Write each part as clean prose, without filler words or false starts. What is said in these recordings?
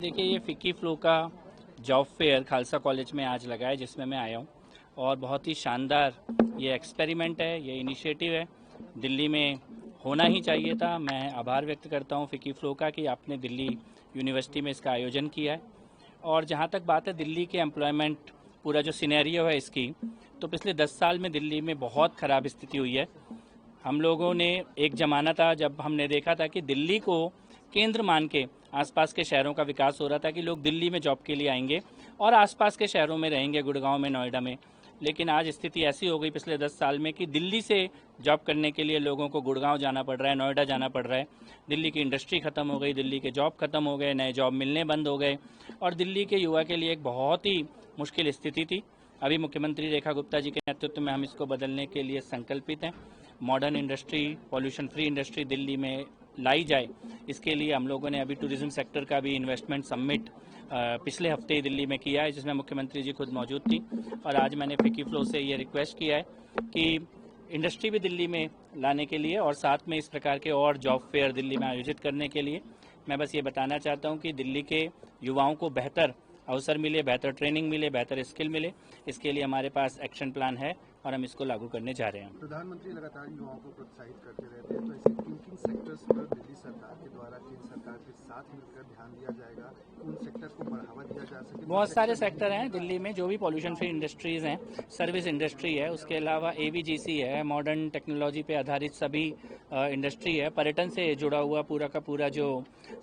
देखिए, ये FICCI flow का जॉब फेयर खालसा कॉलेज में आज लगा है, जिसमें मैं आया हूँ। और बहुत ही शानदार ये एक्सपेरिमेंट है, ये इनिशिएटिव है, दिल्ली में होना ही चाहिए था। मैं आभार व्यक्त करता हूँ फिक्की फ्लो का कि आपने दिल्ली यूनिवर्सिटी में इसका आयोजन किया है। और जहाँ तक बात है दिल्ली के एम्प्लॉयमेंट, पूरा जो सिनेरियो है इसकी, तो पिछले 10 साल में दिल्ली में बहुत ख़राब स्थिति हुई है। हम लोगों ने एक ज़माना था जब हमने देखा था कि दिल्ली को केंद्र मान के आसपास के शहरों का विकास हो रहा था कि लोग दिल्ली में जॉब के लिए आएंगे और आसपास के शहरों में रहेंगे, गुड़गांव में, नोएडा में। लेकिन आज स्थिति ऐसी हो गई पिछले 10 साल में कि दिल्ली से जॉब करने के लिए लोगों को गुड़गांव जाना पड़ रहा है, नोएडा जाना पड़ रहा है। दिल्ली की इंडस्ट्री ख़त्म हो गई, दिल्ली के जॉब ख़त्म हो गए, नए जॉब मिलने बंद हो गए और दिल्ली के युवा के लिए एक बहुत ही मुश्किल स्थिति थी। अभी मुख्यमंत्री रेखा गुप्ता जी के नेतृत्व में हम इसको बदलने के लिए संकल्पित हैं। Modern industry, pollution free industry Delhi में लाई जाए, इसके लिए हम लोगों ने अभी टूरिज्म सेक्टर का भी इन्वेस्टमेंट समिट पिछले हफ्ते ही दिल्ली में किया है, जिसमें मुख्यमंत्री जी खुद मौजूद थी। और आज मैंने फिक्की फ्लो से ये रिक्वेस्ट किया है कि इंडस्ट्री भी दिल्ली में लाने के लिए और साथ में इस प्रकार के और जॉब फेयर दिल्ली में आयोजित करने के लिए मैं बस ये बताना चाहता हूँ कि दिल्ली के युवाओं को बेहतर अवसर मिले, बेहतर ट्रेनिंग मिले, बेहतर स्किल मिले, इसके लिए हमारे पास एक्शन प्लान है और हम इसको लागू करने जा रहे हैं। प्रधानमंत्री लगातार युवाओं को प्रोत्साहित करते रहते हैं, तो ऐसे किन सेक्टर्स पर दिल्ली सरकार के द्वारा केंद्र सरकार के साथ मिलकर ध्यान दिया जाएगा, उन सेक्टर को बढ़ावा दिया जा सके? बहुत सारे सेक्टर हैं दिल्ली में जो भी पॉल्यूशन फ्री इंडस्ट्रीज़ हैं, सर्विस इंडस्ट्री है, उसके अलावा एवीजीसी है, मॉडर्न टेक्नोलॉजी पे आधारित सभी इंडस्ट्री है, पर्यटन से जुड़ा हुआ पूरा का पूरा जो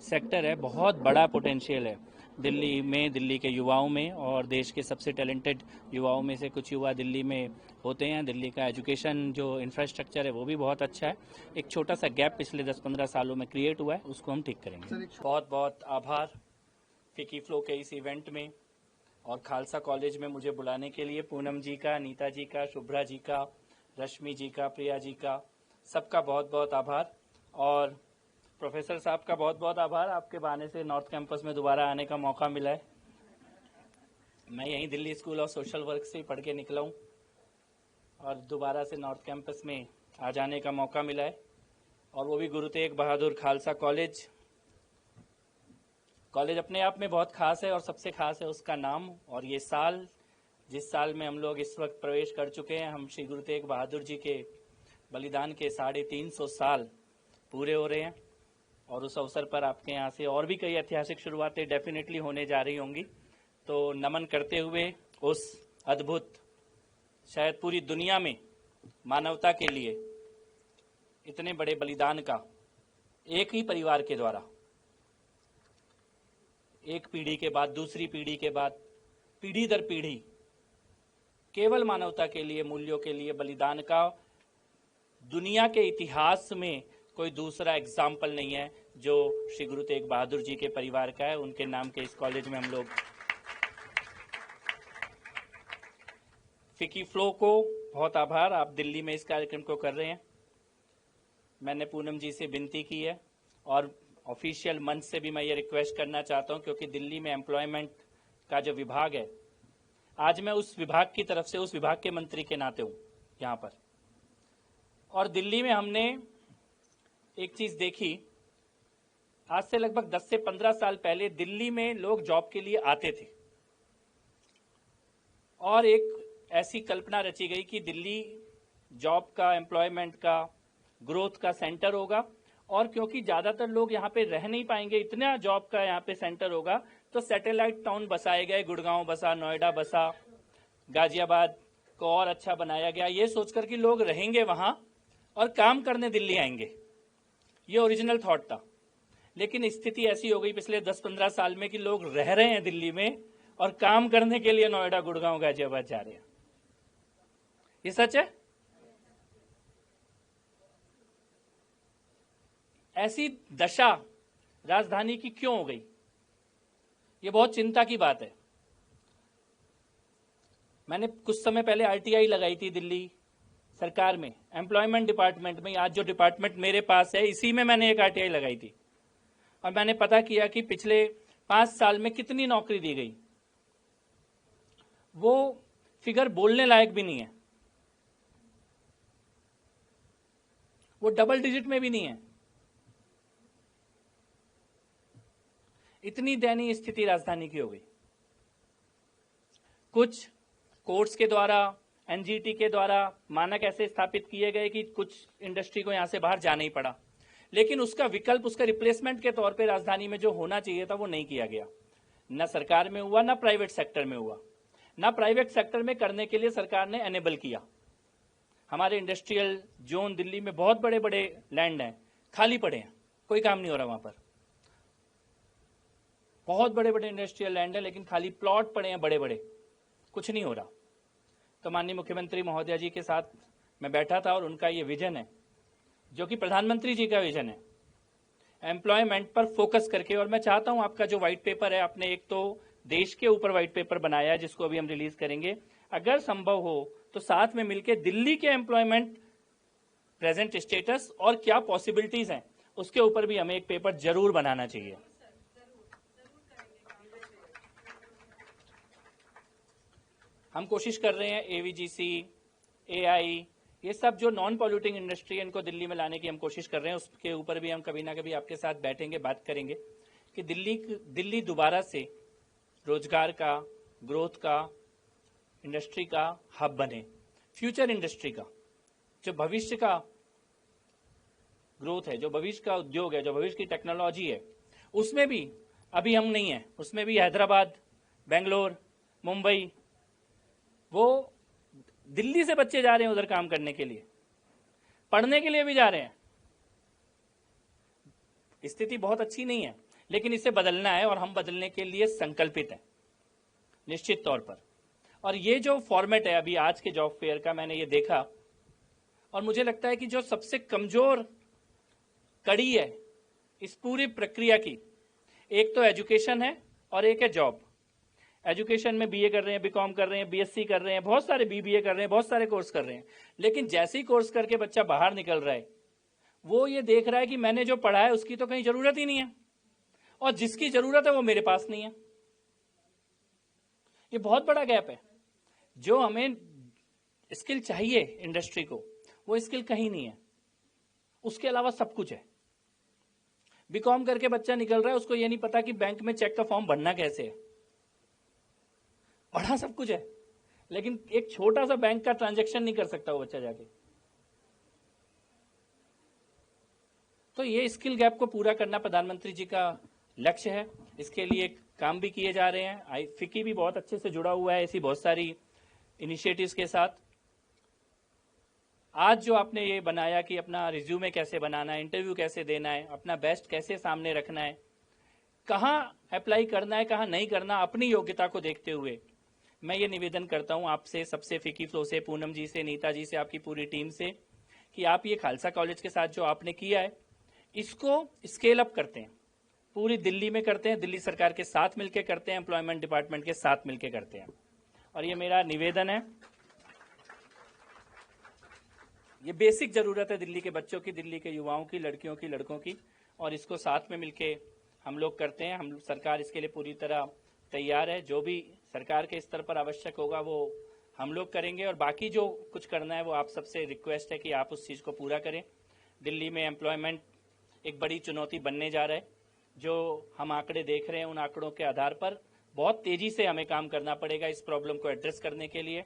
सेक्टर है, बहुत बड़ा पोटेंशियल है दिल्ली में, दिल्ली के युवाओं में। और देश के सबसे टैलेंटेड युवाओं में से कुछ युवा दिल्ली में होते हैं। दिल्ली का एजुकेशन जो इंफ्रास्ट्रक्चर है वो भी बहुत अच्छा है। एक छोटा सा गैप पिछले 10-15 सालों में क्रिएट हुआ है, उसको हम ठीक करेंगे। बहुत बहुत आभार फिक्की फ्लो के इस इवेंट में और खालसा कॉलेज में मुझे बुलाने के लिए पूनम जी का, नीता जी का, शुभ्रा जी का, रश्मि जी का, प्रिया जी का, सबका बहुत बहुत आभार। और प्रोफेसर साहब का बहुत बहुत आभार, आपके बहाने से नॉर्थ कैंपस में दोबारा आने का मौका मिला है। मैं यहीं Delhi school of social work से पढ़ के निकला हूँ और दोबारा से नॉर्थ कैंपस में आ जाने का मौका मिला है, और वो भी गुरु तेग बहादुर खालसा कॉलेज। कॉलेज अपने आप में बहुत खास है और सबसे खास है उसका नाम। और ये साल, जिस साल में हम लोग इस वक्त प्रवेश कर चुके हैं, हम श्री गुरु तेग बहादुर जी के बलिदान के 350 साल पूरे हो रहे हैं। और उस अवसर पर आपके यहाँ से और भी कई ऐतिहासिक शुरुआतें डेफिनेटली होने जा रही होंगी। तो नमन करते हुए उस अद्भुत, शायद पूरी दुनिया में मानवता के लिए इतने बड़े बलिदान का एक ही परिवार के द्वारा, एक पीढ़ी के बाद दूसरी पीढ़ी के बाद पीढ़ी दर पीढ़ी केवल मानवता के लिए, मूल्यों के लिए बलिदान का दुनिया के इतिहास में कोई दूसरा एग्जाम्पल नहीं है जो श्री गुरु तेग बहादुर जी के परिवार का है। उनके नाम के इस कॉलेज में हम लोग फिक्की फ्लो को बहुत आभार, आप दिल्ली में इस कार्यक्रम को कर रहे हैं। मैंने पूनम जी से विनती की है और ऑफिशियल मंच से भी मैं ये रिक्वेस्ट करना चाहता हूं, क्योंकि दिल्ली में एम्प्लॉयमेंट का जो विभाग है, आज मैं उस विभाग की तरफ से, उस विभाग के मंत्री के नाते हूं यहाँ पर। और दिल्ली में हमने एक चीज देखी, आज से लगभग 10 से 15 साल पहले दिल्ली में लोग जॉब के लिए आते थे और एक ऐसी कल्पना रची गई कि दिल्ली जॉब का, एम्प्लॉयमेंट का, ग्रोथ का सेंटर होगा। और क्योंकि ज्यादातर लोग यहाँ पे रह नहीं पाएंगे, इतना जॉब का यहाँ पे सेंटर होगा, तो सैटेलाइट टाउन बसाए गए, गुड़गांव बसा, नोएडा बसा, गाजियाबाद को और अच्छा बनाया गया, ये सोचकर कि लोग रहेंगे वहां और काम करने दिल्ली आएंगे। ये ओरिजिनल थॉट था। लेकिन स्थिति ऐसी हो गई पिछले 10-15 साल में कि लोग रह रहे हैं दिल्ली में और काम करने के लिए नोएडा, गुड़गांव, गाजियाबाद जा रहे हैं। ये सच है। ऐसी दशा राजधानी की क्यों हो गई, ये बहुत चिंता की बात है। मैंने कुछ समय पहले आरटीआई लगाई थी दिल्ली सरकार में, एम्प्लॉयमेंट डिपार्टमेंट में। आज जो डिपार्टमेंट मेरे पास है, इसी में मैंने एक आरटीआई लगाई थी और मैंने पता किया कि पिछले 5 साल में कितनी नौकरी दी गई। वो फिगर बोलने लायक भी नहीं है, वो डबल डिजिट में भी नहीं है। इतनी दयनीय स्थिति राजधानी की हो गई। कुछ कोर्ट्स के द्वारा, एनजीटी के द्वारा मानक ऐसे स्थापित किए गए कि कुछ इंडस्ट्री को यहां से बाहर जाना ही पड़ा, लेकिन उसका विकल्प, उसका रिप्लेसमेंट के तौर पे राजधानी में जो होना चाहिए था वो नहीं किया गया। न सरकार में हुआ, न प्राइवेट सेक्टर में हुआ। न प्राइवेट सेक्टर में करने के लिए सरकार ने एनेबल किया। हमारे इंडस्ट्रियल जोन दिल्ली में बहुत बड़े बड़े लैंड हैं, खाली पड़े हैं, कोई काम नहीं हो रहा वहां पर। बहुत बड़े बड़े इंडस्ट्रियल लैंड है, लेकिन खाली प्लॉट पड़े हैं बड़े बड़े, कुछ नहीं हो रहा। तो माननीय मुख्यमंत्री महोदया जी के साथ मैं बैठा था और उनका ये विजन है, जो कि प्रधानमंत्री जी का विजन है, एम्प्लॉयमेंट पर फोकस करके। और मैं चाहता हूं आपका जो व्हाइट पेपर है, आपने एक तो देश के ऊपर व्हाइट पेपर बनाया है जिसको अभी हम रिलीज करेंगे, अगर संभव हो तो साथ में मिलकर दिल्ली के एम्प्लॉयमेंट प्रेजेंट स्टेटस और क्या पॉसिबिलिटीज हैं उसके ऊपर भी हमें एक पेपर जरूर बनाना चाहिए। हम कोशिश कर रहे हैं एवीजीसी, एआई, ये सब जो नॉन पॉल्यूटिंग इंडस्ट्री है इनको दिल्ली में लाने की हम कोशिश कर रहे हैं। उसके ऊपर भी हम कभी ना कभी आपके साथ बैठेंगे, बात करेंगे कि दिल्ली दोबारा से रोजगार का, ग्रोथ का, इंडस्ट्री का हब बने, फ्यूचर इंडस्ट्री का, जो भविष्य का ग्रोथ है, जो भविष्य का उद्योग है, जो भविष्य की टेक्नोलॉजी है, उसमें भी अभी हम नहीं है। उसमें भी हैदराबाद, बेंगलोर, मुंबई, वो दिल्ली से बच्चे जा रहे हैं उधर काम करने के लिए, पढ़ने के लिए भी जा रहे हैं। स्थिति बहुत अच्छी नहीं है, लेकिन इसे बदलना है और हम बदलने के लिए संकल्पित हैं निश्चित तौर पर। और ये जो फॉर्मेट है अभी आज के जॉब फेयर का, मैंने ये देखा और मुझे लगता है कि जो सबसे कमजोर कड़ी है इस पूरी प्रक्रिया की, एक तो एजुकेशन है और एक है जॉब। एजुकेशन में बीए कर रहे हैं, बीकॉम कर रहे हैं, बीएससी कर रहे हैं, बहुत सारे बीबीए कर रहे हैं, बहुत सारे कोर्स कर रहे हैं, लेकिन जैसे ही कोर्स करके बच्चा बाहर निकल रहा है वो ये देख रहा है कि मैंने जो पढ़ा है उसकी तो कहीं जरूरत ही नहीं है, और जिसकी जरूरत है वो मेरे पास नहीं है। ये बहुत बड़ा गैप है। जो हमें स्किल चाहिए इंडस्ट्री को, वो स्किल कहीं नहीं है, उसके अलावा सब कुछ है। बीकॉम करके बच्चा निकल रहा है, उसको ये नहीं पता कि बैंक में चेक का फॉर्म भरना कैसे है। पढ़ा सब कुछ है, लेकिन एक छोटा सा बैंक का ट्रांजैक्शन नहीं कर सकता वो बच्चा जाके। तो ये स्किल गैप को पूरा करना प्रधानमंत्री जी का लक्ष्य है। इसके लिए काम भी किए जा रहे हैं। फिक्की भी बहुत अच्छे से जुड़ा हुआ है ऐसी बहुत सारी इनिशिएटिव्स के साथ। आज जो आपने ये बनाया कि अपना रिज्यूमे कैसे बनाना है, इंटरव्यू कैसे देना है, अपना बेस्ट कैसे सामने रखना है, कहाँ अप्लाई करना है, कहाँ नहीं करना, अपनी योग्यता को देखते हुए मैं ये निवेदन करता हूं आपसे, सबसे, फिकी फ्लो से, पूनम जी से, नीता जी से, आपकी पूरी टीम से, कि आप ये खालसा कॉलेज के साथ जो आपने किया है इसको स्केल अप करते हैं, पूरी दिल्ली में करते हैं, दिल्ली सरकार के साथ मिलकर करते हैं, एम्प्लॉयमेंट डिपार्टमेंट के साथ मिलकर करते हैं। और ये मेरा निवेदन है, ये बेसिक जरूरत है दिल्ली के बच्चों की, दिल्ली के युवाओं की, लड़कियों की, लड़कों की, और इसको साथ में मिलके हम लोग करते हैं। हम सरकार इसके लिए पूरी तरह तैयार है। जो भी सरकार के स्तर पर आवश्यक होगा वो हम लोग करेंगे, और बाकी जो कुछ करना है वो आप सबसे रिक्वेस्ट है कि आप उस चीज़ को पूरा करें। दिल्ली में एम्प्लॉयमेंट एक बड़ी चुनौती बनने जा रहा है। जो हम आंकड़े देख रहे हैं उन आंकड़ों के आधार पर बहुत तेजी से हमें काम करना पड़ेगा इस प्रॉब्लम को एड्रेस करने के लिए।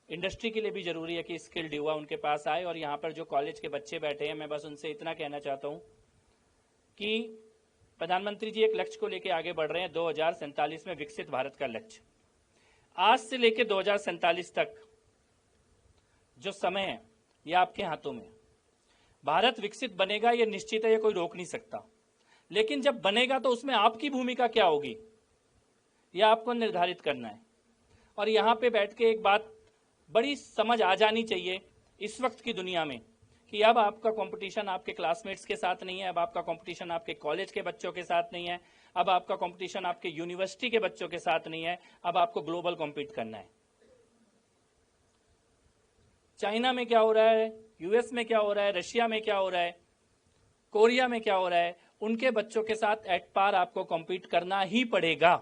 इंडस्ट्री के लिए भी जरूरी है कि स्किल्ड युवा उनके पास आए। और यहाँ पर जो कॉलेज के बच्चे बैठे हैं, मैं बस उनसे इतना कहना चाहता हूँ कि प्रधानमंत्री जी एक लक्ष्य को लेकर आगे बढ़ रहे हैं, 2047 में विकसित भारत का लक्ष्य। आज से लेकर 2047 तक जो समय है ये आपके हाथों में। भारत विकसित बनेगा ये निश्चित है, ये कोई रोक नहीं सकता, लेकिन जब बनेगा तो उसमें आपकी भूमिका क्या होगी यह आपको निर्धारित करना है। और यहाँ पे बैठ के एक बात बड़ी समझ आ जानी चाहिए इस वक्त की दुनिया में कि अब आपका कंपटीशन आपके क्लासमेट्स के साथ नहीं है, अब आपका कंपटीशन आपके कॉलेज के बच्चों के साथ नहीं है, अब आपका कंपटीशन आपके यूनिवर्सिटी के बच्चों के साथ नहीं है, अब आपको ग्लोबल कॉम्पीट करना है। चाइना में क्या हो रहा है, यूएस में क्या हो रहा है, रशिया में क्या हो रहा है, कोरिया में क्या हो रहा है, उनके बच्चों के साथ एट पार आपको कॉम्पीट करना ही पड़ेगा।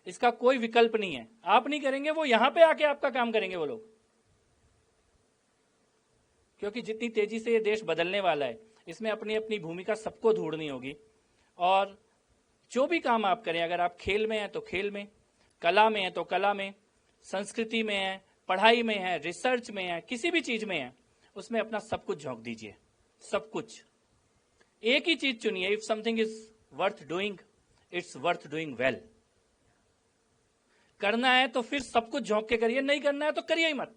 इसका कोई विकल्प नहीं है। आप नहीं करेंगे, वो यहां पे आके आपका काम करेंगे वो लोग, क्योंकि जितनी तेजी से ये देश बदलने वाला है इसमें अपनी अपनी भूमिका सबको ढूंढनी होगी। और जो भी काम आप करें, अगर आप खेल में हैं तो खेल में, कला में है तो कला में, संस्कृति में है, पढ़ाई में है, रिसर्च में है, किसी भी चीज में है, उसमें अपना सब कुछ झोंक दीजिए, सब कुछ। एक ही चीज चुनिए, if something is worth doing, it's worth doing well. करना है तो फिर सब कुछ झोंक के करिए, नहीं करना है तो करिए ही मत।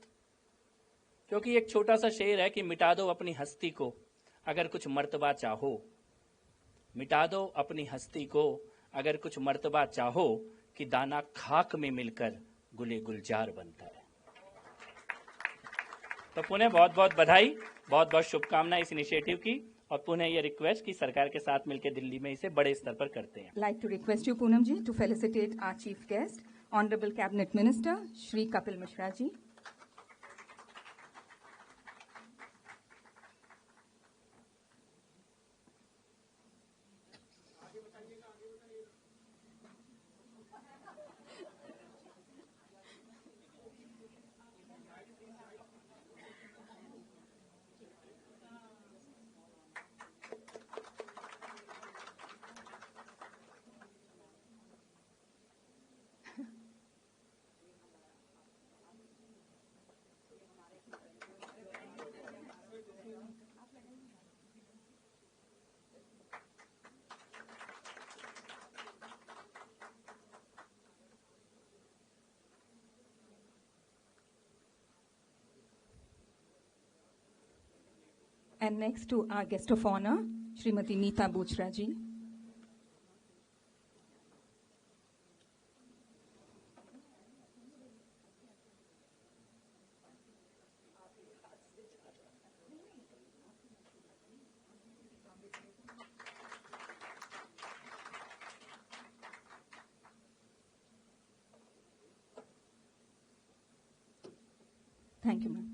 क्योंकि एक छोटा सा शेर है कि मिटा दो अपनी हस्ती को अगर कुछ मर्तबा चाहो, मिटा दो अपनी हस्ती को अगर कुछ मर्तबा चाहो, कि दाना खाक में मिलकर गुले गुलजार बनता है। तो पुनः बहुत बहुत बधाई, बहुत बहुत शुभकामनाएं इस इनिशिएटिव की, और पुनः ये रिक्वेस्ट कि सरकार के साथ मिलकर दिल्ली में इसे बड़े स्तर पर करते हैं। Like to request you, Poonam ji, to felicitate our chief guest, Honorable Cabinet Minister Shri Kapil Mishra ji. And next to our guest of honor, Srimati Neeta Bochra ji. Thank you, ma'am.